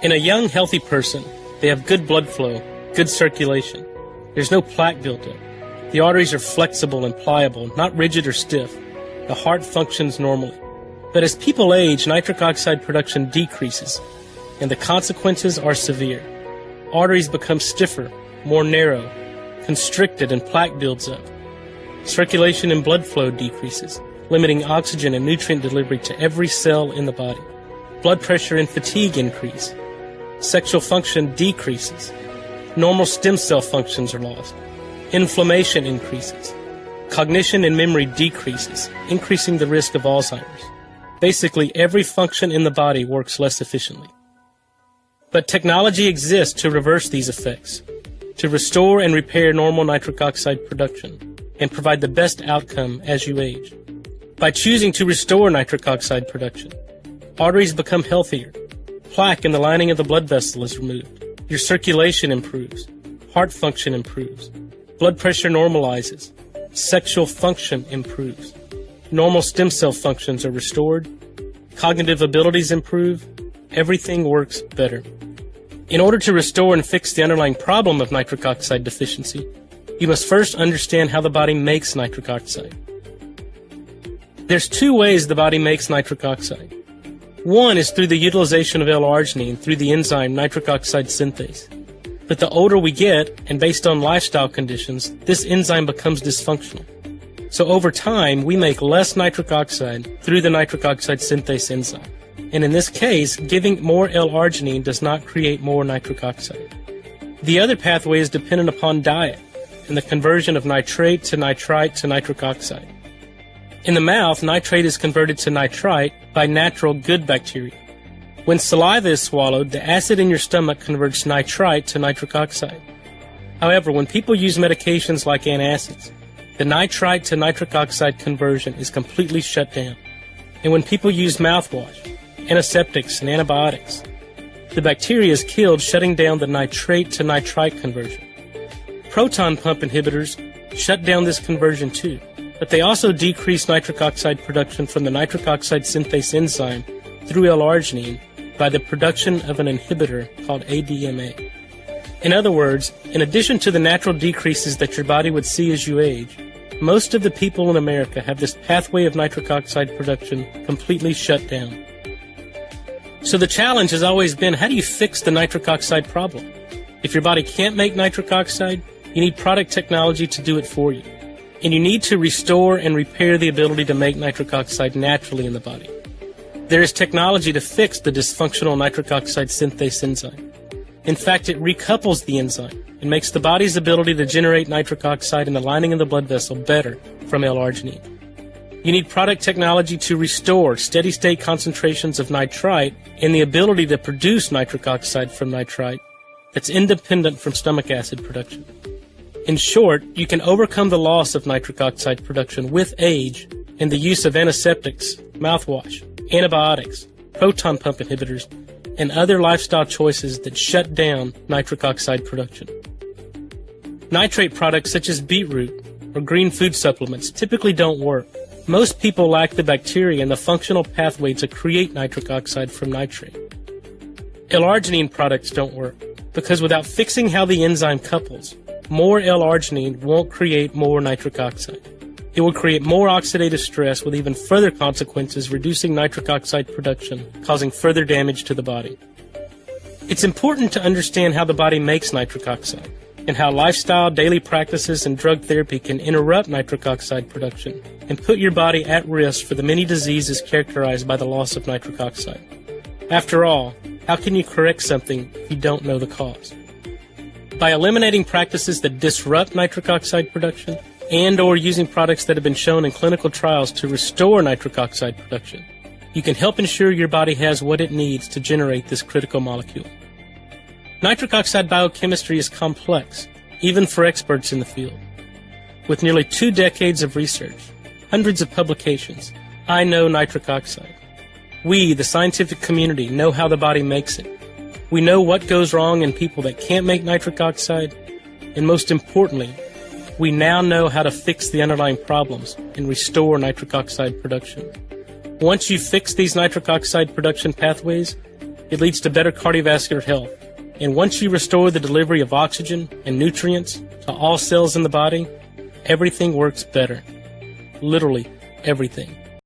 In a young, healthy person, they have good blood flow, good circulation. There's no plaque buildup. The arteries are flexible and pliable, not rigid or stiff. The heart functions normally. But as people age, nitric oxide production decreases, and the consequences are severe. Arteries become stiffer, more narrow, constricted, and plaque builds up. Circulation and blood flow decreases, limiting oxygen and nutrient delivery to every cell in the body. Blood pressure and fatigue increase. Sexual function decreases. Normal stem cell functions are lost. Inflammation increases. Cognition and memory decreases, increasing the risk of Alzheimer's. Basically, every function in the body works less efficiently. But technology exists to reverse these effects, to restore and repair normal nitric oxide production, and provide the best outcome as you age. By choosing to restore nitric oxide production, arteries become healthier. Plaque in the lining of the blood vessel is removed. Your circulation improves. Heart function improves. Blood pressure normalizes. Sexual function improves. Normal stem cell functions are restored. Cognitive abilities improve. Everything works better. In order to restore and fix the underlying problem of nitric oxide deficiency, you must first understand how the body makes nitric oxide. There's two ways the body makes nitric oxide. One is through the utilization of L-arginine through the enzyme nitric oxide synthase. But the older we get, and based on lifestyle conditions, this enzyme becomes dysfunctional. So over time, we make less nitric oxide through the nitric oxide synthase enzyme. And in this case, giving more L-arginine does not create more nitric oxide. The other pathway is dependent upon diet and the conversion of nitrate to nitrite to nitric oxide. In the mouth, nitrate is converted to nitrite by natural good bacteria. When saliva is swallowed, the acid in your stomach converts nitrite to nitric oxide. However, when people use medications like antacids, the nitrite to nitric oxide conversion is completely shut down. And when people use mouthwash, antiseptics, and antibiotics, the bacteria is killed, shutting down the nitrate to nitrite conversion. Proton pump inhibitors shut down this conversion too, but they also decrease nitric oxide production from the nitric oxide synthase enzyme through L-arginine by the production of an inhibitor called ADMA. In other words, in addition to the natural decreases that your body would see as you age, most of the people in America have this pathway of nitric oxide production completely shut down. So the challenge has always been, how do you fix the nitric oxide problem? If your body can't make nitric oxide, you need product technology to do it for you. And you need to restore and repair the ability to make nitric oxide naturally in the body. There is technology to fix the dysfunctional nitric oxide synthase enzyme. In fact, it recouples the enzyme and makes the body's ability to generate nitric oxide in the lining of the blood vessel better from L-arginine. You need product technology to restore steady-state concentrations of nitrite and the ability to produce nitric oxide from nitrite that's independent from stomach acid production. In short, you can overcome the loss of nitric oxide production with age and the use of antiseptics, mouthwash, antibiotics, proton pump inhibitors, and other lifestyle choices that shut down nitric oxide production. Nitrate products such as beetroot or green food supplements typically don't work. Most people lack the bacteria and the functional pathway to create nitric oxide from nitrate. L-arginine products don't work because without fixing how the enzyme couples, more L-arginine won't create more nitric oxide. It will create more oxidative stress with even further consequences, reducing nitric oxide production, causing further damage to the body. It's important to understand how the body makes nitric oxide and how lifestyle, daily practices, and drug therapy can interrupt nitric oxide production and put your body at risk for the many diseases characterized by the loss of nitric oxide. After all, how can you correct something if you don't know the cause? By eliminating practices that disrupt nitric oxide production and or using products that have been shown in clinical trials to restore nitric oxide production, you can help ensure your body has what it needs to generate this critical molecule. Nitric oxide biochemistry is complex, even for experts in the field. With nearly 2 decades of research, hundreds of publications, I know nitric oxide. We, the scientific community, know how the body makes it. We know what goes wrong in people that can't make nitric oxide, and most importantly, we now know how to fix the underlying problems and restore nitric oxide production. Once you fix these nitric oxide production pathways, it leads to better cardiovascular health. And once you restore the delivery of oxygen and nutrients to all cells in the body, everything works better. Literally everything.